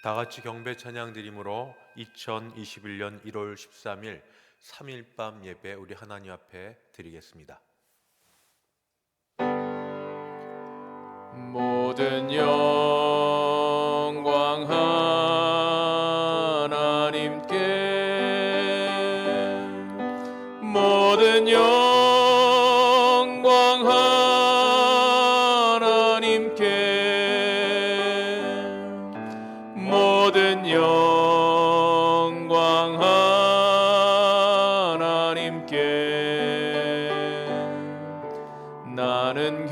다 같이 경배 찬양 드림으로 2021년 1월 13일 3일 밤 예배 우리 하나님 앞에 드리겠습니다. 모든 영광 하나님께, 모든 영광 하나님께, 모든 영광 하나님께. 나는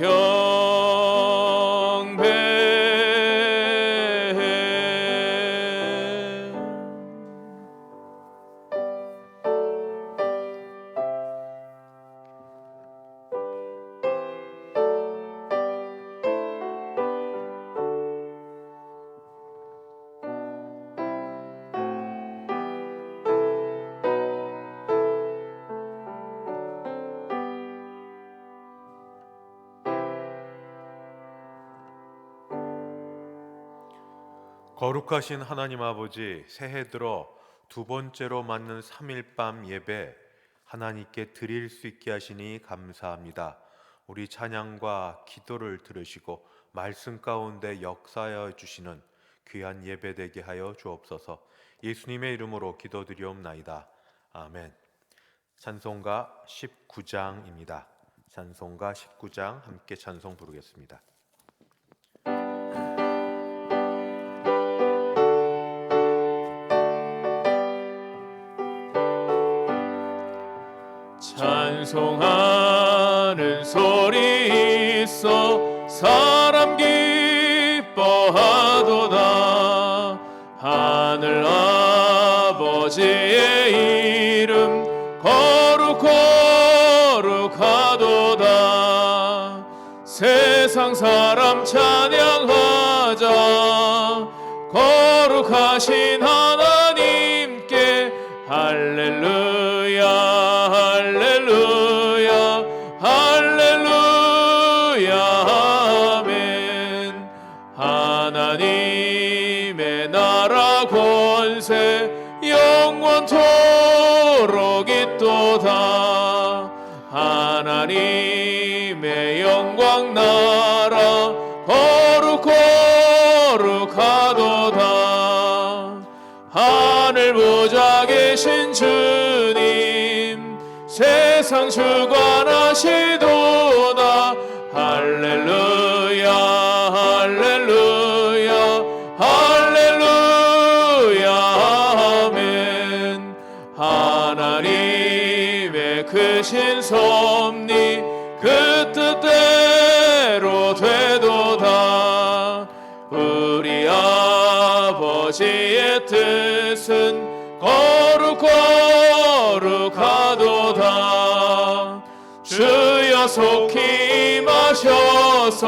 거룩하신 하나님 아버지, 새해 들어 두 번째로 맞는 3일 밤 예배 하나님께 드릴 수 있게 하시니 감사합니다. 우리 찬양과 기도를 들으시고 말씀 가운데 역사하여 주시는 귀한 예배 되게 하여 주옵소서. 예수님의 이름으로 기도드리옵나이다. 아멘. 찬송가 19장입니다. 찬송가 19장 함께 찬송 부르겠습니다. 찬송하는 소리 있어 사람 기뻐하도다. 하늘 아버지의 이름 거룩하도다. 세상 사람 찬양하자. 거룩하신 하나님께 할렐루야 할렐루야 할렐루야 아멘. 하나님의 나라 권세 영원토록 있도다. 하나님의 영광 나라 거룩하도다. 하늘 보좌 계신 주님 세상 주관하시도다. 할렐루야 할렐루야 할렐루야 아멘. 하나님의 크신 섭리 그 뜻대로 되도다. 우리 아버지의 뜻은 거룩하도다. 주여 속히 임하셔서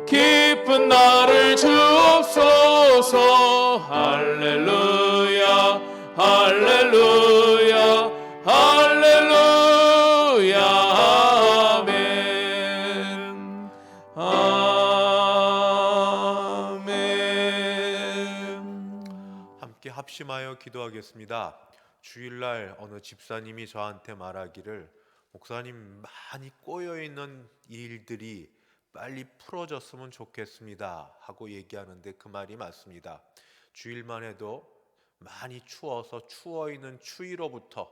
기쁜 날을 주옵소서. 할렐루야 할렐루야 할렐루야 아멘 아멘. 함께 합심하여 기도하겠습니다. 주일날 어느 집사님이 저한테 말하기를, 목사님 많이 꼬여있는 일들이 빨리 풀어졌으면 좋겠습니다 하고 얘기하는데 그 말이 맞습니다. 주일만 해도 많이 추워서 추워있는 추위로부터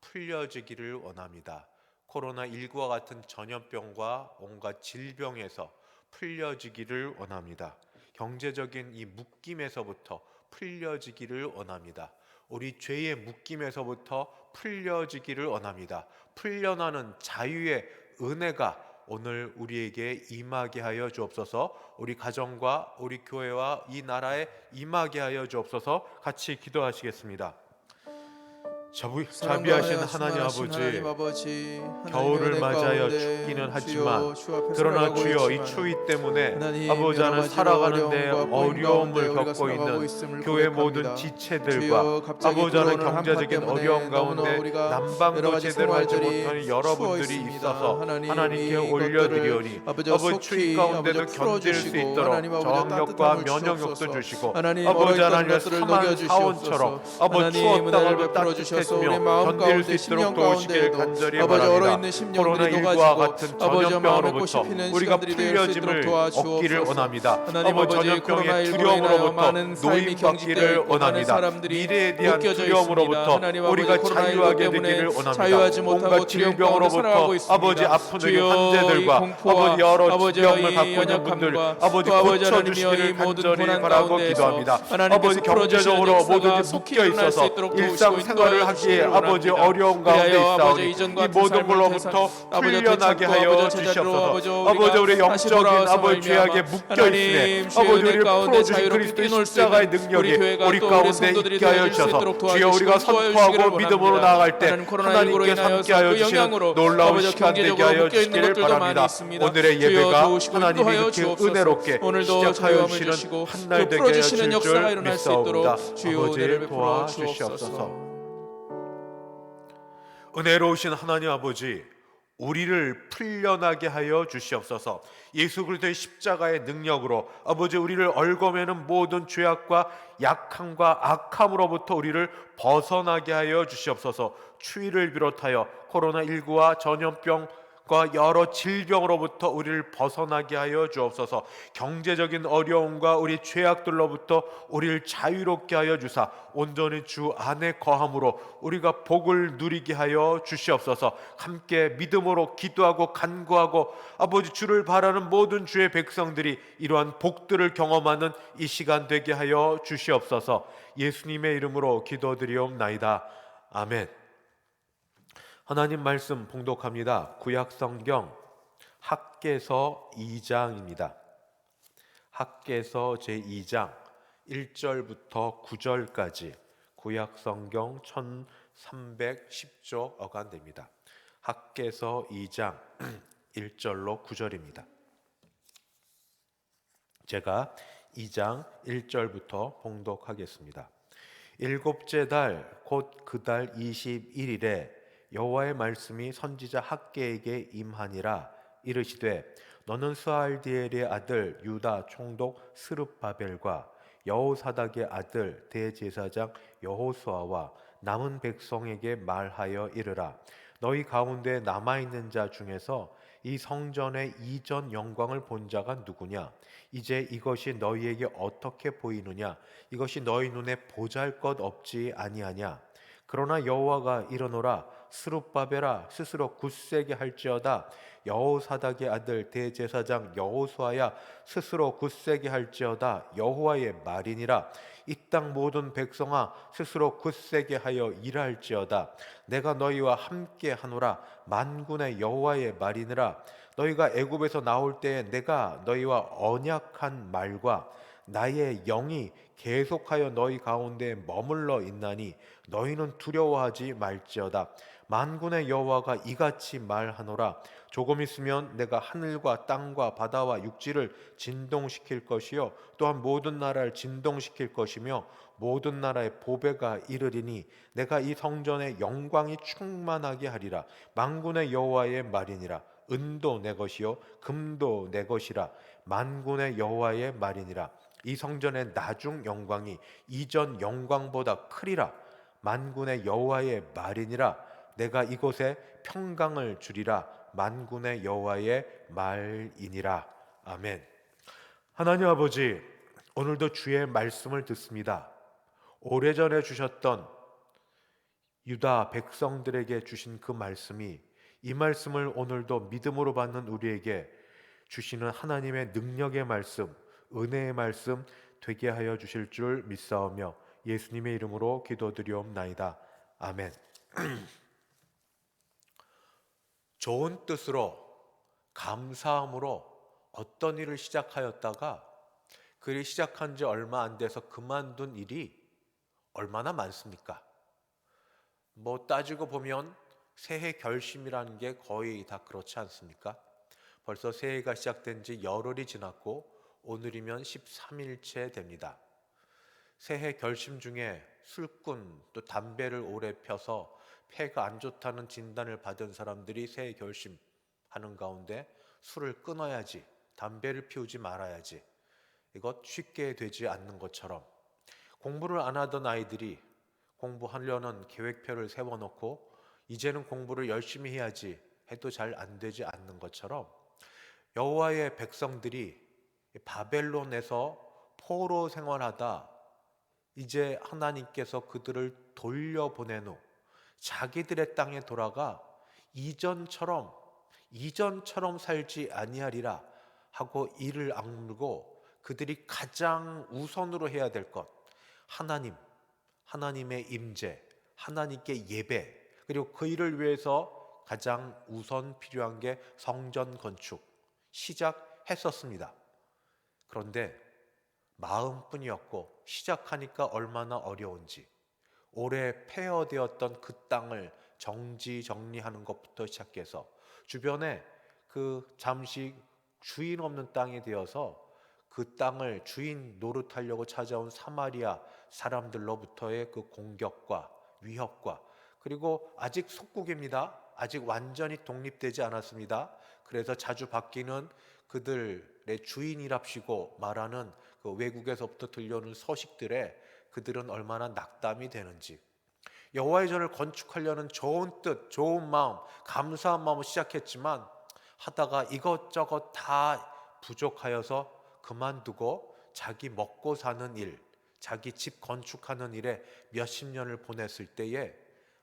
풀려지기를 원합니다. 코로나19와 같은 전염병과 온갖 질병에서 풀려지기를 원합니다. 경제적인 이 묶임에서부터 풀려지기를 원합니다. 우리 죄의 묶임에서부터 풀려지기를 원합니다. 풀려나는 자유의 은혜가 오늘 우리에게 임하게 하여 주옵소서. 우리 가정과 우리 교회와 이 나라에 임하게 하여 주옵소서. 같이 기도하시겠습니다. 자비하신 하나님 아버지, 겨울을 맞이하여 춥기는 하지만 그러나 주여 이 추위 때문에 아버지 하나님 살아가는데 어려움을 겪고 있는 교회 모든 지체들과 아버지 하나님 경제적인 어려움 가운데 난방도 제대로 하지 못하는 여러분들이 있어서 하나님께 올려드리오니 아버지 추위 가운데도 견딜 수 있도록 저항력과 면역력도 주시고 아버지 하나님의 사만 사원처럼 아버지 추웠다가도 따뜻해지며 견딜 수 있도록 도우시길 간절히 바랍니다. 코로나19와 같은 전염병으로부터 우리가 풀려짐을 얻기를 원합니다. 아버지 전염병의 두려움으로부터 노임받기를 원합니다. 미래에 대한 두려움으로부터 우리가 자유하게 되기를 원합니다. 온갖 질병으로부터 아버지 아픈 환자들과 아버지 여러 질병을 갖고 있는 분들 아버지 고쳐주시기를 간절히 바라고 기도합니다. 아버지 경제적으로 모두들 묶여 있어서 일상생활을 하기에 아버지 어려운 가운데 있사오니 이 모든 걸로부터 풀려나게 하여 주시옵소서. 아버지 우리 영적인 아버지 죄악에 묶여 있으니 아버지 우리를 풀어주신 그리스도의 십자가의 능력이 우리 가운데 있게 하여 주셔서 주여 우리가 선포하고 믿음으로 나아갈 때 하나님께 함께하여 주시는 놀라운 시간 되게 하여 주시기를 바랍니다. 오늘의 예배가 하나님이 그렇게 은혜롭게 시작하여 주시는 한 날 되게 하여 주실 줄 믿사옵니다. 아버지 도와주시옵소서. 은혜로우신 하나님 아버지, 우리를 풀려나게 하여 주시옵소서. 예수 그리스도의 십자가의 능력으로 아버지 우리를 얽어매는 모든 죄악과 약함과 악함으로부터 우리를 벗어나게 하여 주시옵소서. 추위를 비롯하여 코로나19와 전염병과 여러 질병으로부터 우리를 벗어나게 하여 주옵소서. 경제적인 어려움과 우리 죄악들로부터 우리를 자유롭게 하여 주사 온전히 주 안에 거함으로 우리가 복을 누리게 하여 주시옵소서. 함께 믿음으로 기도하고 간구하고 아버지 주를 바라는 모든 주의 백성들이 이러한 복들을 경험하는 이 시간 되게 하여 주시옵소서. 예수님의 이름으로 기도드리옵나이다. 아멘. 하나님 말씀 봉독합니다. 구약성경 학개서 2장입니다. 학개서 제2장 1절부터 9절까지 구약성경 1310조 어간됩니다. 학개서 2장 1절로 9절입니다. 제가 2장 1절부터 봉독하겠습니다. 일곱째 달 곧 그 달 21일에 여호와의 말씀이 선지자 학개에게 임하니라. 이르시되 너는 스알디엘의 아들 유다 총독 스룹바벨과 여호사닥의 아들 대제사장 여호수아와 남은 백성에게 말하여 이르라. 너희 가운데 남아있는 자 중에서 이 성전의 이전 영광을 본 자가 누구냐? 이제 이것이 너희에게 어떻게 보이느냐? 이것이 너희 눈에 보잘것 없지 아니하냐? 그러나 여호와가 이르노라. 스룹바벨아 스스로 굳세게 할지어다. 여호사닥의 아들 대제사장 여호수아야 스스로 굳세게 할지어다. 여호와의 말이니라. 이 땅 모든 백성아 스스로 굳세게 하여 일할지어다. 내가 너희와 함께 하노라. 만군의 여호와의 말이니라. 너희가 애굽에서 나올 때에 내가 너희와 언약한 말과 나의 영이 계속하여 너희 가운데 머물러 있나니 너희는 두려워하지 말지어다. 만군의 여호와가 이같이 말하노라. 조금 있으면 내가 하늘과 땅과 바다와 육지를 진동시킬 것이요 또한 모든 나라를 진동시킬 것이며 모든 나라의 보배가 이르리니 내가 이 성전의 영광이 충만하게 하리라. 만군의 여호와의 말이니라. 은도 내 것이요 금도 내 것이라. 만군의 여호와의 말이니라. 이 성전의 나중 영광이 이전 영광보다 크리라. 만군의 여호와의 말이니라. 내가 이곳에 평강을 주리라. 만군의 여호와의 말이니라. 아멘. 하나님 아버지, 오늘도 주의 말씀을 듣습니다. 오래전에 주셨던 유다 백성들에게 주신 그 말씀이 이 말씀을 오늘도 믿음으로 받는 우리에게 주시는 하나님의 능력의 말씀, 은혜의 말씀 되게 하여 주실 줄 믿사오며 예수님의 이름으로 기도드리옵나이다. 아멘. 좋은 뜻으로 감사함으로 어떤 일을 시작하였다가 그 일이 시작한 지 얼마 안 돼서 그만둔 일이 얼마나 많습니까? 뭐 따지고 보면 새해 결심이라는 게 거의 다 그렇지 않습니까? 벌써 새해가 시작된 지 열흘이 지났고 오늘이면 13일째 됩니다. 새해 결심 중에 술꾼 또 담배를 오래 펴서 폐가 안 좋다는 진단을 받은 사람들이 새해 결심하는 가운데 술을 끊어야지, 담배를 피우지 말아야지, 이것 쉽게 되지 않는 것처럼 공부를 안 하던 아이들이 공부하려는 계획표를 세워놓고 이제는 공부를 열심히 해야지 해도 잘 안 되지 않는 것처럼 여호와의 백성들이 바벨론에서 포로 생활하다 이제 하나님께서 그들을 돌려보낸 후 자기들의 땅에 돌아가 이전처럼 살지 아니하리라 하고 이를 악물고 그들이 가장 우선으로 해야 될 것, 하나님의 임재, 하나님께 예배, 그리고 그 일을 위해서 가장 우선 필요한 게 성전 건축 시작했었습니다. 그런데 마음뿐이었고 시작하니까 얼마나 어려운지, 오래 폐허되었던 그 땅을 정리하는 것부터 시작해서 주변에 그 잠시 주인 없는 땅이 되어서 그 땅을 주인 노릇하려고 찾아온 사마리아 사람들로부터의 그 공격과 위협과, 그리고 아직 속국입니다. 아직 완전히 독립되지 않았습니다. 그래서 자주 바뀌는 그들의 주인이랍시고 말하는 그 외국에서부터 들려오는 소식들에 그들은 얼마나 낙담이 되는지, 여호와의 전을 건축하려는 좋은 뜻, 좋은 마음, 감사한 마음을 시작했지만 하다가 이것저것 다 부족하여서 그만두고 자기 먹고 사는 일, 자기 집 건축하는 일에 몇십 년을 보냈을 때에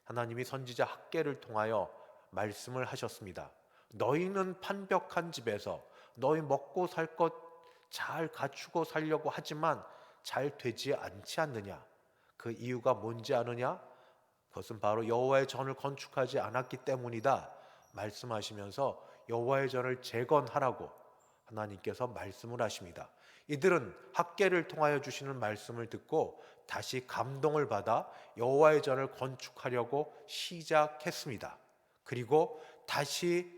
하나님이 선지자 학개를 통하여 말씀을 하셨습니다. 너희는 판벽한 집에서 너희 먹고 살 것 잘 갖추고 살려고 하지만 잘 되지 않지 않느냐? 그 이유가 뭔지 아느냐? 그것은 바로 여호와의 전을 건축하지 않았기 때문이다 말씀하시면서 여호와의 전을 재건하라고 하나님께서 말씀을 하십니다. 이들은 학개를 통하여 주시는 말씀을 듣고 다시 감동을 받아 여호와의 전을 건축하려고 시작했습니다. 그리고 다시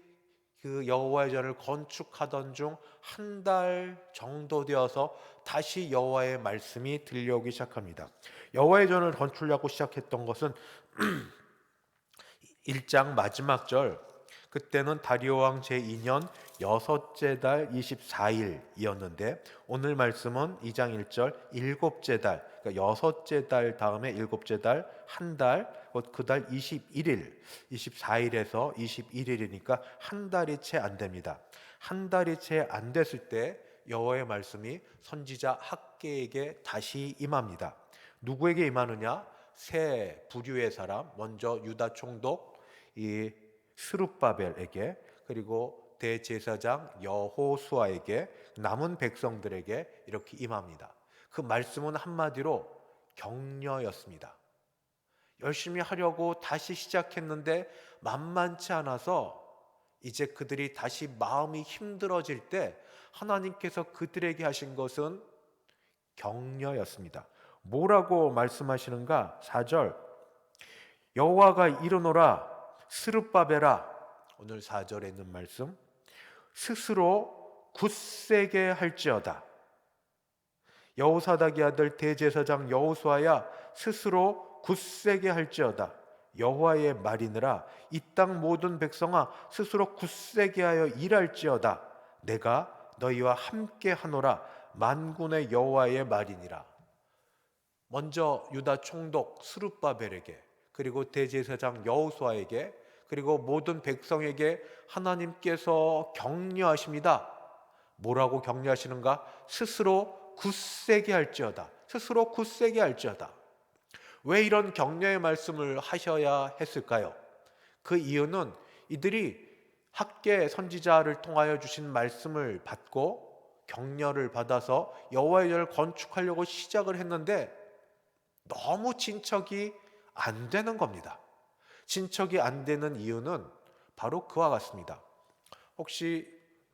그 여호와의 전을 건축하던 중 한 달 정도 되어서 다시 여호와의 말씀이 들려오기 시작합니다. 여호와의 전을 건축하려고 시작했던 것은 1장 마지막 절, 그때는 다리오 왕 제2년 여섯째 달 24일이었는데 오늘 말씀은 2장 1절 일곱째 달, 그러니까 여섯째 달 다음에 일곱째 달, 한 달, 그 달 21일, 24일에서 21일이니까 한 달이 채 안 됩니다. 한 달이 채 안 됐을 때 여호와의 말씀이 선지자 학개에게 다시 임합니다. 누구에게 임하느냐? 세 부류의 사람, 먼저 유다 총독 이 스룹바벨에게, 그리고 대제사장 여호수아에게, 남은 백성들에게 이렇게 임합니다. 그 말씀은 한마디로 격려였습니다. 열심히 하려고 다시 시작했는데 만만치 않아서 이제 그들이 다시 마음이 힘들어질 때 하나님께서 그들에게 하신 것은 격려였습니다. 뭐라고 말씀하시는가? 4절, 여호와가 이르노라 스룹바벨아, 오늘 4절에 있는 말씀, 스스로 굳세게 할지어다. 여호사닥의 아들 대제사장 여호수아야, 스스로 굳세게 할지어다. 여호와의 말이니라. 이 땅 모든 백성아, 스스로 굳세게 하여 일할지어다. 내가 너희와 함께 하노라. 만군의 여호와의 말이니라. 먼저 유다 총독 스룹바벨에게, 그리고 대제사장 여호수아에게, 그리고 모든 백성에게 하나님께서 격려하십니다. 뭐라고 격려하시는가? 스스로 굳세게 할지어다. 스스로 굳세게 할지어다. 왜 이런 격려의 말씀을 하셔야 했을까요? 그 이유는 이들이 학개 선지자를 통하여 주신 말씀을 받고 격려를 받아서 여호와의 전을 건축하려고 시작을 했는데 너무 진척이 안 되는 겁니다. 진척이 안 되는 이유는 바로 그와 같습니다. 혹시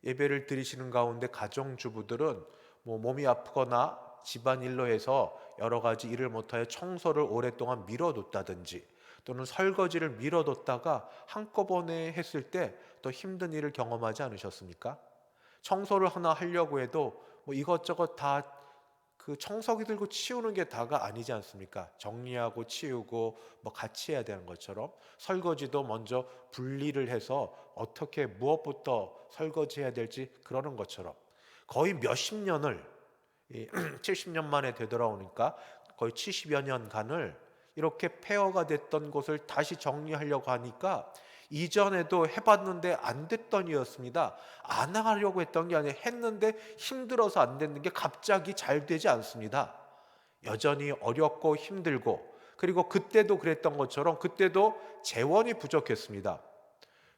예배를 드리시는 가운데 가정주부들은 몸이 아프거나 집안일로 해서 여러 가지 일을 못하여 청소를 오랫동안 미뤄뒀다든지, 또는 설거지를 미뤄뒀다가 한꺼번에 했을 때 더 힘든 일을 경험하지 않으셨습니까? 청소를 하나 하려고 해도 뭐 이것저것 다 그 청소기 들고 치우는 게 다가 아니지 않습니까? 정리하고 치우고 뭐 같이 해야 되는 것처럼 설거지도 먼저 분리를 해서 어떻게 무엇부터 설거지해야 될지 그러는 것처럼 거의 몇십 년을 70년 만에 되돌아오니까 거의 70여 년간을 이렇게 폐허가 됐던 곳을 다시 정리하려고 하니까 이전에도 해봤는데 안 됐던 이었습니다. 안 하려고 했던 게 아니라 했는데 힘들어서 안 됐는 게 갑자기 잘 되지 않습니다. 여전히 어렵고 힘들고, 그리고 그때도 그랬던 것처럼 그때도 재원이 부족했습니다.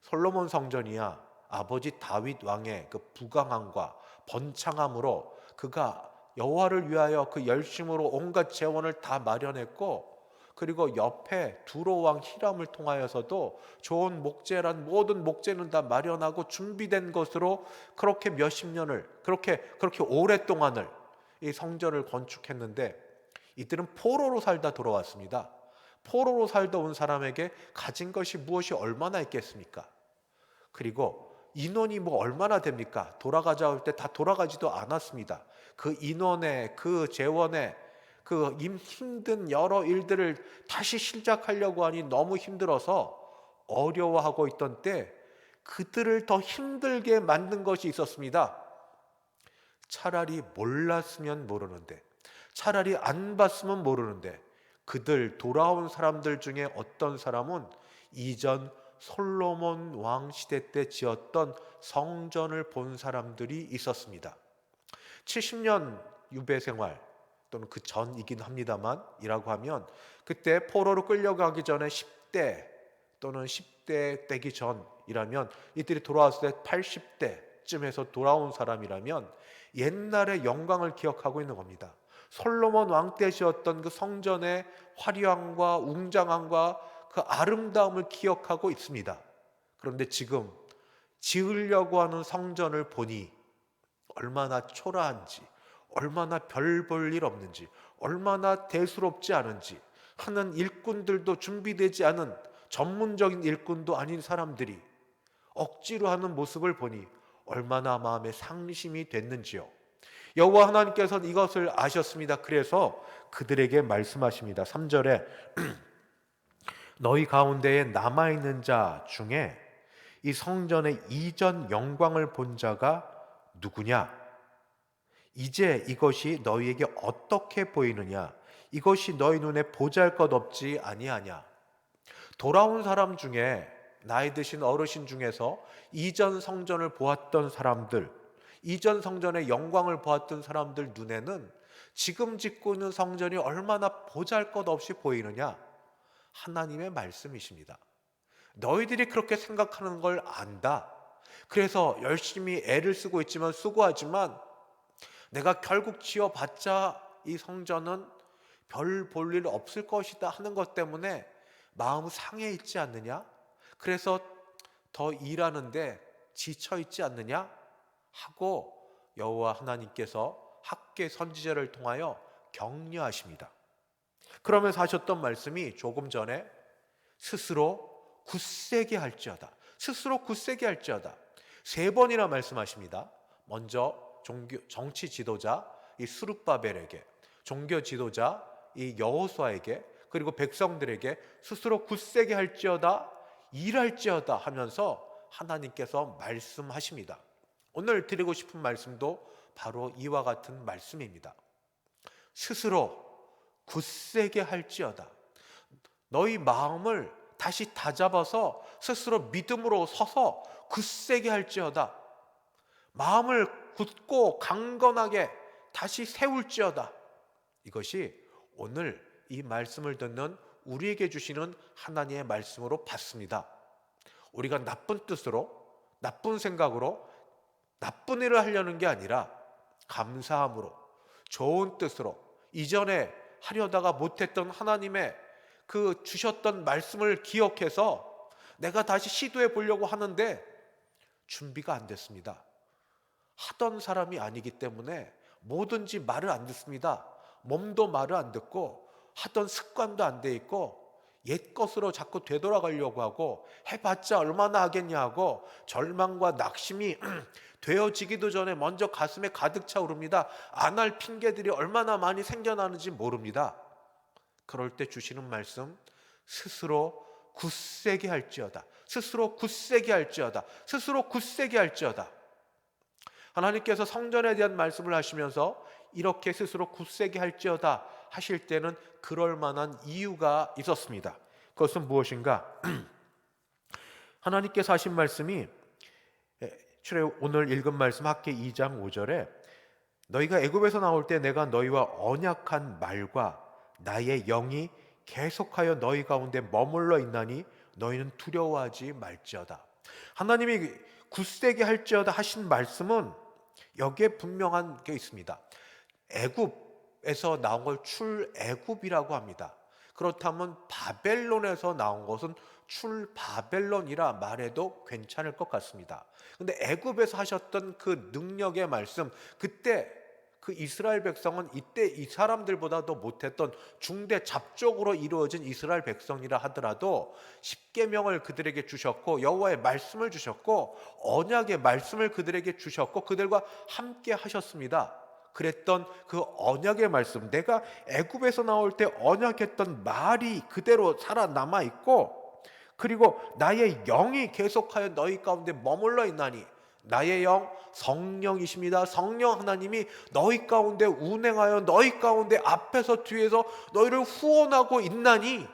솔로몬 성전이야 아버지 다윗 왕의 그 부강함과 번창함으로 그가 여호와를 위하여 그 열심으로 온갖 재원을 다 마련했고, 그리고 옆에 두로 왕 히람을 통하여서도 좋은 목재란 모든 목재는 다 마련하고 준비된 것으로 그렇게 몇십 년을 그렇게 오랫동안을 이 성전을 건축했는데, 이들은 포로로 살다 돌아왔습니다. 포로로 살다 온 사람에게 가진 것이 무엇이 얼마나 있겠습니까? 그리고 인원이 뭐 얼마나 됩니까? 돌아가자 할 때 다 돌아가지도 않았습니다. 그 인원에 그 재원에 그 힘든 여러 일들을 다시 시작하려고 하니 너무 힘들어서 어려워하고 있던 때 그들을 더 힘들게 만든 것이 있었습니다. 차라리 몰랐으면 모르는데, 차라리 안 봤으면 모르는데, 그들 돌아온 사람들 중에 어떤 사람은 이전 솔로몬 왕 시대 때 지었던 성전을 본 사람들이 있었습니다. 70년 유배 생활 또는 그 전이긴 합니다만 이라고 하면, 그때 포로로 끌려가기 전에 10대 또는 10대 되기 전이라면, 이들이 돌아왔을 때 80대쯤에서 돌아온 사람이라면 옛날의 영광을 기억하고 있는 겁니다. 솔로몬 왕 때 지었던 그 성전의 화려함과 웅장함과 그 아름다움을 기억하고 있습니다. 그런데 지금 지으려고 하는 성전을 보니 얼마나 초라한지, 얼마나 별 볼 일 없는지, 얼마나 대수롭지 않은지, 하는 일꾼들도 준비되지 않은 전문적인 일꾼도 아닌 사람들이 억지로 하는 모습을 보니 얼마나 마음에 상심이 됐는지요. 여호와 하나님께서는 이것을 아셨습니다. 그래서 그들에게 말씀하십니다. 3절에 너희 가운데에 남아있는 자 중에 이 성전의 이전 영광을 본 자가 누구냐? 이제 이것이 너희에게 어떻게 보이느냐? 이것이 너희 눈에 보잘것없지 아니하냐? 돌아온 사람 중에, 나이 드신 어르신 중에서 이전 성전을 보았던 사람들, 이전 성전의 영광을 보았던 사람들 눈에는 지금 짓고 있는 성전이 얼마나 보잘것없이 보이느냐? 하나님의 말씀이십니다. 너희들이 그렇게 생각하는 걸 안다. 그래서 열심히 애를 쓰고 있지만, 수고하지만 내가 결국 지어봤자 이 성전은 별 볼 일 없을 것이다 하는 것 때문에 마음 상해 있지 않느냐? 그래서 더 일하는데 지쳐 있지 않느냐? 하고 여호와 하나님께서 학계 선지자를 통하여 격려하십니다. 그러면서 하셨던 말씀이 조금 전에 스스로 굳세게 할지어다, 스스로 굳세게 할지어다, 세 번이나 말씀하십니다. 먼저 정치 지도자 이 스룹바벨에게, 종교 지도자 이 여호수아에게, 그리고 백성들에게 스스로 굳세게 할지어다, 일할지어다 하면서 하나님께서 말씀하십니다. 오늘 드리고 싶은 말씀도 바로 이와 같은 말씀입니다. 스스로 굳세게 할지어다. 너희 마음을 다시 다잡아서 스스로 믿음으로 서서 굳세게 할지어다. 마음을 굳고 강건하게 다시 세울지어다. 이것이 오늘 이 말씀을 듣는 우리에게 주시는 하나님의 말씀으로 받습니다. 우리가 나쁜 뜻으로, 나쁜 생각으로 나쁜 일을 하려는 게 아니라 감사함으로, 좋은 뜻으로, 이전에 하려다가 못했던 하나님의 그 주셨던 말씀을 기억해서 내가 다시 시도해 보려고 하는데 준비가 안 됐습니다. 하던 사람이 아니기 때문에 뭐든지 말을 안 듣습니다. 몸도 말을 안 듣고 하던 습관도 안 돼 있고 옛 것으로 자꾸 되돌아가려고 하고 해봤자 얼마나 하겠냐고 절망과 낙심이 되어지기도 전에 먼저 가슴에 가득 차오릅니다. 안 할 핑계들이 얼마나 많이 생겨나는지 모릅니다. 그럴 때 주시는 말씀, 스스로 굳세게 할지어다. 스스로 굳세게 할지어다. 스스로 굳세게 할지어다. 하나님께서 성전에 대한 말씀을 하시면서 이렇게 스스로 굳세게 할지어다 하실 때는 그럴 만한 이유가 있었습니다. 그것은 무엇인가? 하나님께서 하신 말씀이 오늘 읽은 말씀 학개 2장 5절에 너희가 애굽에서 나올 때 내가 너희와 언약한 말과 나의 영이 계속하여 너희 가운데 머물러 있나니 너희는 두려워하지 말지어다. 하나님이 굳세게 할지어다 하신 말씀은 여기에 분명한 게 있습니다. 애굽에서 나온 걸 출애굽이라고 합니다. 그렇다면 바벨론에서 나온 것은 출바벨론이라 말해도 괜찮을 것 같습니다. 근데 애굽에서 하셨던 그 능력의 말씀, 그때 그 이스라엘 백성은 이때 이 사람들보다도 못했던 중대 잡족으로 이루어진 이스라엘 백성이라 하더라도 십계명을 그들에게 주셨고 여호와의 말씀을 주셨고 언약의 말씀을 그들에게 주셨고 그들과 함께 하셨습니다. 그랬던 그 언약의 말씀, 내가 애굽에서 나올 때 언약했던 말이 그대로 살아남아 있고, 그리고 나의 영이 계속하여 너희 가운데 머물러 있나니, 나의 영 성령이십니다. 성령 하나님이 너희 가운데 운행하여 너희 가운데 앞에서 뒤에서 너희를 후원하고 있나니,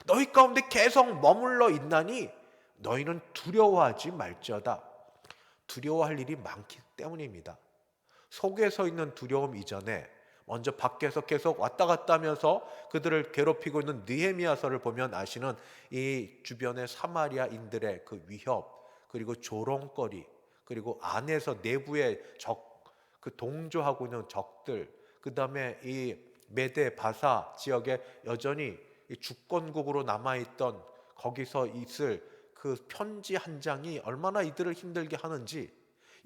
너희 가운데 계속 머물러 있나니 너희는 두려워하지 말지어다. 두려워할 일이 많기 때문입니다. 속에 서 있는 두려움 이전에 먼저 밖에서 계속 왔다 갔다 하면서 그들을 괴롭히고 있는 느헤미야서를 보면 아시는 이 주변의 사마리아인들의 그 위협, 그리고 조롱거리, 그리고 안에서 내부의 그 동조하고 있는 적들, 그 다음에 이 메데 바사 지역에 여전히 이 주권국으로 남아있던 거기서 있을 그 편지 한 장이 얼마나 이들을 힘들게 하는지,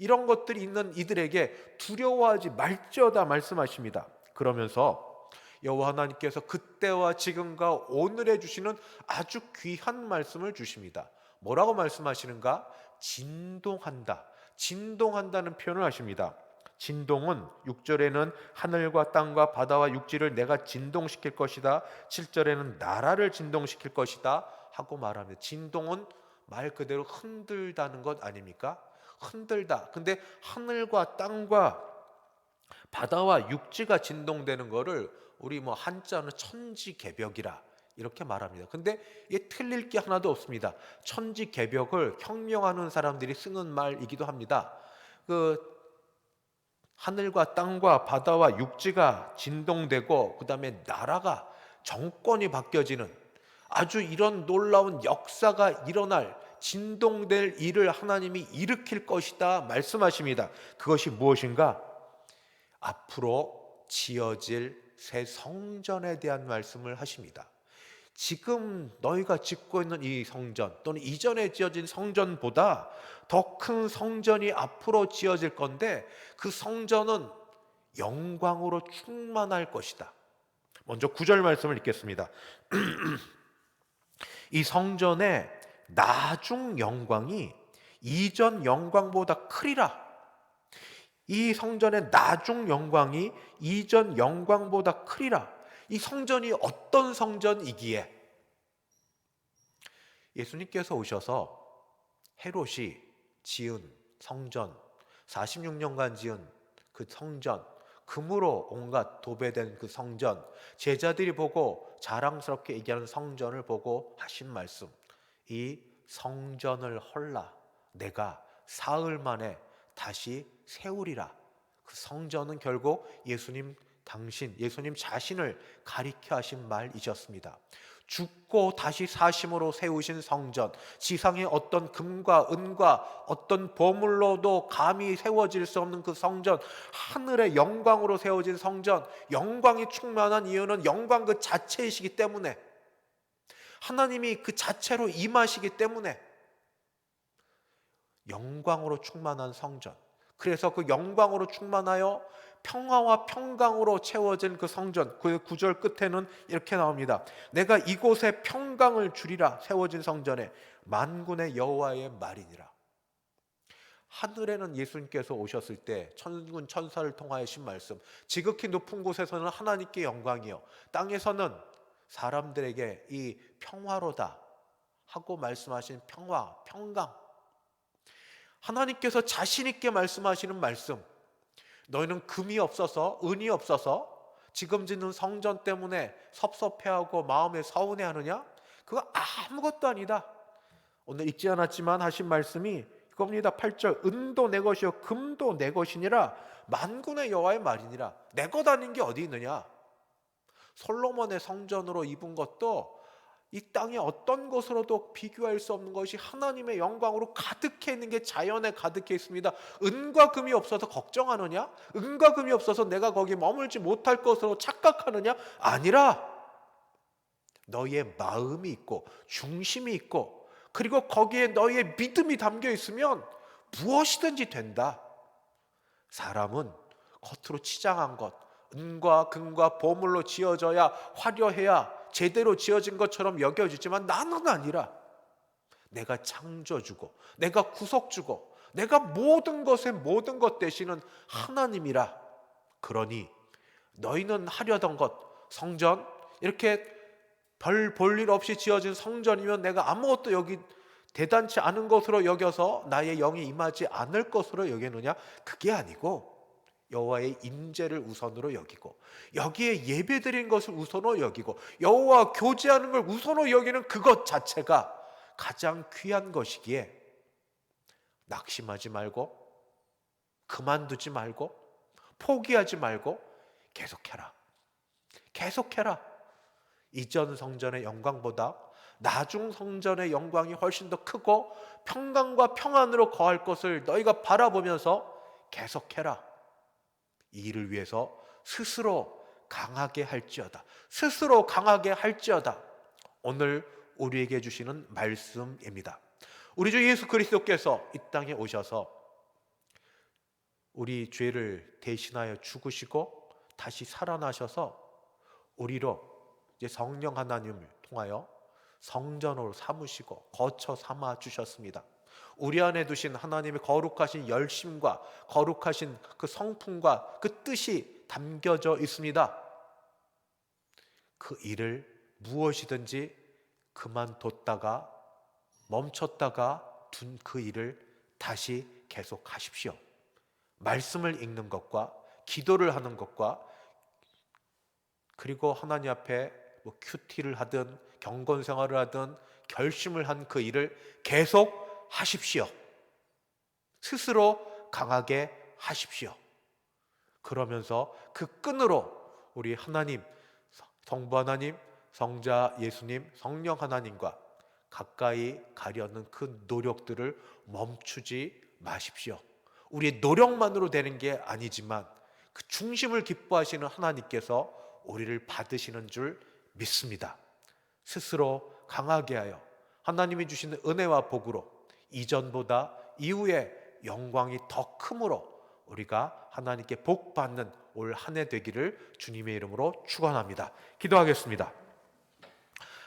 이런 것들이 있는 이들에게 두려워하지 말지어다 말씀하십니다. 그러면서 여호와 하나님께서 그때와 지금과 오늘에 주시는 아주 귀한 말씀을 주십니다. 뭐라고 말씀하시는가? 진동한다. 진동한다는 표현을 하십니다. 진동은 6절에는 하늘과 땅과 바다와 육지를 내가 진동시킬 것이다. 7절에는 나라를 진동시킬 것이다 하고 말합니다. 진동은 말 그대로 흔들다는 것 아닙니까? 흔들다. 근데 하늘과 땅과 바다와 육지가 진동되는 거를 우리 한자는 천지개벽이라 이렇게 말합니다. 근데 이게 틀릴 게 하나도 없습니다. 천지개벽을 형용하는 사람들이 쓰는 말이기도 합니다. 그 하늘과 땅과 바다와 육지가 진동되고 그다음에 나라가 정권이 바뀌어지는 아주 이런 놀라운 역사가 일어날 진동될 일을 하나님이 일으킬 것이다 말씀하십니다. 그것이 무엇인가? 앞으로 지어질 새 성전에 대한 말씀을 하십니다. 지금 너희가 짓고 있는 이 성전 또는 이전에 지어진 성전보다 더 큰 성전이 앞으로 지어질 건데 그 성전은 영광으로 충만할 것이다. 먼저 9절 말씀을 읽겠습니다. 이 성전의 나중 영광이 이전 영광보다 크리라. 이 성전의 나중 영광이 이전 영광보다 크리라. 이 성전이 어떤 성전이기에? 예수님께서 오셔서 헤롯이 지은 성전, 46년간 지은 그 성전, 금으로 온갖 도배된 그 성전, 제자들이 보고 자랑스럽게 얘기하는 성전을 보고 하신 말씀, 이 성전을 헐라 내가 사흘 만에 다시 세우리라. 그 성전은 결국 예수님 자신을 가리켜 하신 말이셨습니다. 죽고 다시 사심으로 세우신 성전, 지상의 어떤 금과 은과 어떤 보물로도 감히 세워질 수 없는 그 성전, 하늘의 영광으로 세워진 성전, 영광이 충만한 이유는 영광 그 자체이시기 때문에, 하나님이 그 자체로 임하시기 때문에 영광으로 충만한 성전, 그래서 그 영광으로 충만하여 평화와 평강으로 채워진 그 성전, 그 구절 끝에는 이렇게 나옵니다. 내가 이곳에 평강을 주리라. 세워진 성전에 만군의 여호와의 말이니라. 하늘에는 예수님께서 오셨을 때 천군 천사를 통하여 하신 말씀, 지극히 높은 곳에서는 하나님께 영광이요, 땅에서는 사람들에게 이 평화로다 하고 말씀하신 평화, 평강. 하나님께서 자신 있게 말씀하시는 말씀, 너희는 금이 없어서, 은이 없어서 지금 짓는 성전 때문에 섭섭해하고 마음에 서운해하느냐? 그거 아무것도 아니다. 오늘 읽지 않았지만 하신 말씀이 이겁니다. 8절, 은도 내 것이요 금도 내 것이니라. 만군의 여호와의 말이니라. 내 것 아닌 게 어디 있느냐? 솔로몬의 성전으로 입은 것도 이 땅의 어떤 것으로도 비교할 수 없는 것이 하나님의 영광으로 가득해 있는 게 자연에 가득해 있습니다. 은과 금이 없어서 걱정하느냐? 은과 금이 없어서 내가 거기에 머물지 못할 것으로 착각하느냐? 아니라 너희의 마음이 있고 중심이 있고, 그리고 거기에 너희의 믿음이 담겨 있으면 무엇이든지 된다. 사람은 겉으로 치장한 것, 은과 금과 보물로 지어져야 화려해야 제대로 지어진 것처럼 여겨지지만 나는 아니라, 내가 창조주고 내가 구속주고 내가 모든 것의 모든 것 되시는 하나님이라. 그러니 너희는 하려던 것, 성전, 이렇게 별 볼 일 없이 지어진 성전이면 내가 아무것도 여기 대단치 않은 것으로 여겨서 나의 영이 임하지 않을 것으로 여기느냐? 그게 아니고 여호와의 임재를 우선으로 여기고, 여기에 예배드린 것을 우선으로 여기고, 여호와 교제하는 걸 우선으로 여기는 그것 자체가 가장 귀한 것이기에 낙심하지 말고, 그만두지 말고, 포기하지 말고 계속해라. 계속해라. 이전 성전의 영광보다 나중 성전의 영광이 훨씬 더 크고 평강과 평안으로 거할 것을 너희가 바라보면서 계속해라. 이 일을 위해서 스스로 강하게 할지어다. 스스로 강하게 할지어다. 오늘 우리에게 주시는 말씀입니다. 우리 주 예수 그리스도께서 이 땅에 오셔서 우리 죄를 대신하여 죽으시고 다시 살아나셔서 우리로 이제 성령 하나님을 통하여 성전으로 삼으시고 거처 삼아 주셨습니다. 우리 안에 두신 하나님의 거룩하신 열심과 거룩하신 그 성품과 그 뜻이 담겨져 있습니다. 그 일을 무엇이든지 그만뒀다가 멈췄다가 둔 그 일을 다시 계속하십시오. 말씀을 읽는 것과 기도를 하는 것과, 그리고 하나님 앞에 뭐 큐티를 하든 경건 생활을 하든 결심을 한 그 일을 계속 하십시오. 스스로 강하게 하십시오. 그러면서 그 끈으로 우리 하나님, 성부 하나님, 성자 예수님, 성령 하나님과 가까이 가려는 그 노력들을 멈추지 마십시오. 우리의 노력만으로 되는 게 아니지만 그 중심을 기뻐하시는 하나님께서 우리를 받으시는 줄 믿습니다. 스스로 강하게 하여 하나님이 주시는 은혜와 복으로 이전보다 이후에 영광이 더 크므로 우리가 하나님께 복 받는 올 한 해 되기를 주님의 이름으로 축원합니다. 기도하겠습니다.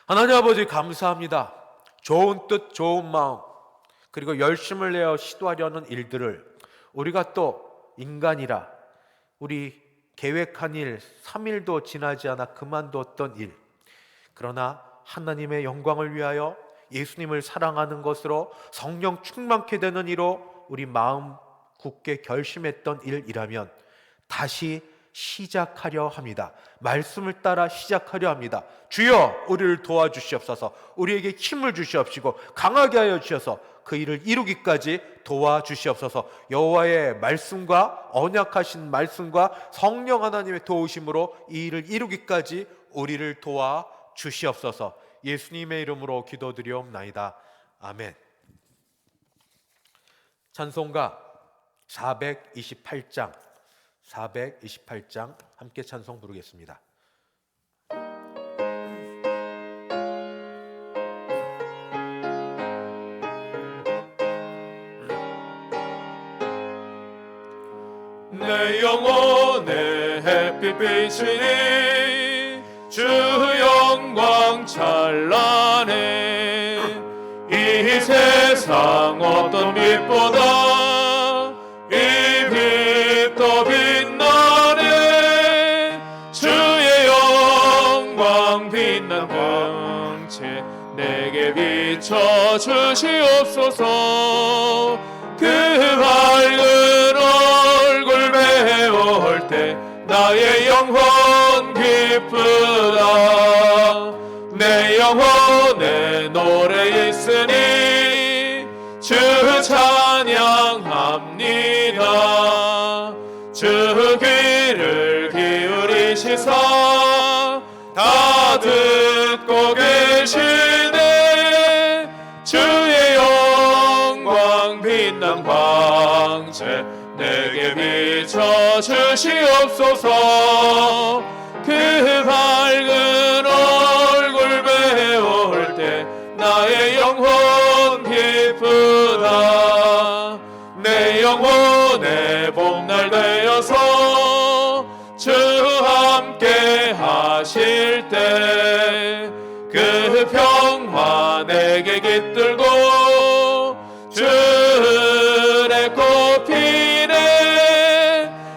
하나님 아버지, 감사합니다. 좋은 뜻, 좋은 마음, 그리고 열심을 내어 시도하려는 일들을 우리가 또 인간이라 우리 계획한 일 3일도 지나지 않아 그만두었던 일, 그러나 하나님의 영광을 위하여 예수님을 사랑하는 것으로 성령 충만케 되는 이로 우리 마음 굳게 결심했던 일이라면 다시 시작하려 합니다. 말씀을 따라 시작하려 합니다. 주여, 우리를 도와주시옵소서. 우리에게 힘을 주시옵시고 강하게 하여 주셔서 그 일을 이루기까지 도와주시옵소서. 여호와의 말씀과 언약하신 말씀과 성령 하나님의 도우심으로 이 일을 이루기까지 우리를 도와주시옵소서. 예수님의 이름으로 기도드리옵나이다. 아멘. 찬송가 428장 함께 찬송 부르겠습니다. 내 영혼의 빛이니 주 영광 찬란해. 이 세상 어떤 빛보다 이 빛 더 빛나네. 주의 영광 빛난 광채 내게 비춰 주시옵소서. 그 밝은 얼굴 배울 때 나의 영혼 기쁘다. 내 영혼에 노래 있으니 주 찬양합니다. 주 귀를 기울이시사 다 듣고 계시네. 주의 영광 빛난 광채 내게 비춰 주시옵소서. 그 밝은 얼굴 배울 때 나의 영혼 기쁘다. 내 영혼의 봄날 되어서 주 함께 하실 때 그 평화 내게 깃들고 주의 꽃피네.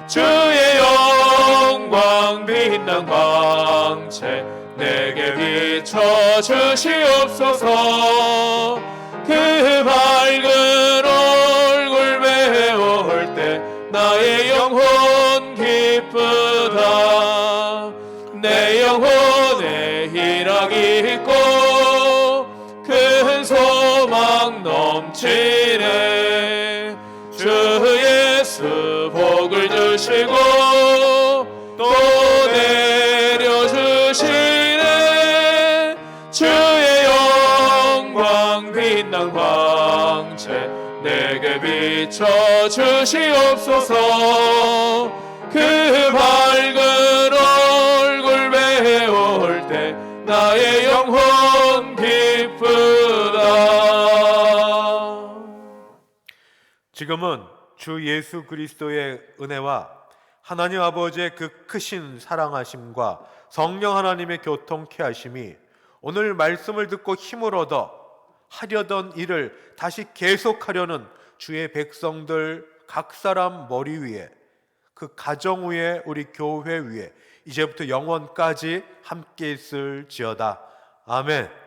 주의 영광 빛난 광채 내게 비춰 주시옵소서. 그 밝은 얼굴 배울 때 나의 영혼 기쁘다. 내 영혼에 희락이 있고 큰 소망 넘치네. 주 예수 복을 주시고 또 내려주시네. 주의 영광 빛난 광채 내게 비춰 주시옵소서. 그 밝은 얼굴 배울 때 나의 영혼 기쁘다. 지금은 주 예수 그리스도의 은혜와 하나님 아버지의 그 크신 사랑하심과 성령 하나님의 교통케 하심이 오늘 말씀을 듣고 힘을 얻어 하려던 일을 다시 계속하려는 주의 백성들 각 사람 머리 위에, 그 가정 위에, 우리 교회 위에 이제부터 영원까지 함께 있을지어다. 아멘.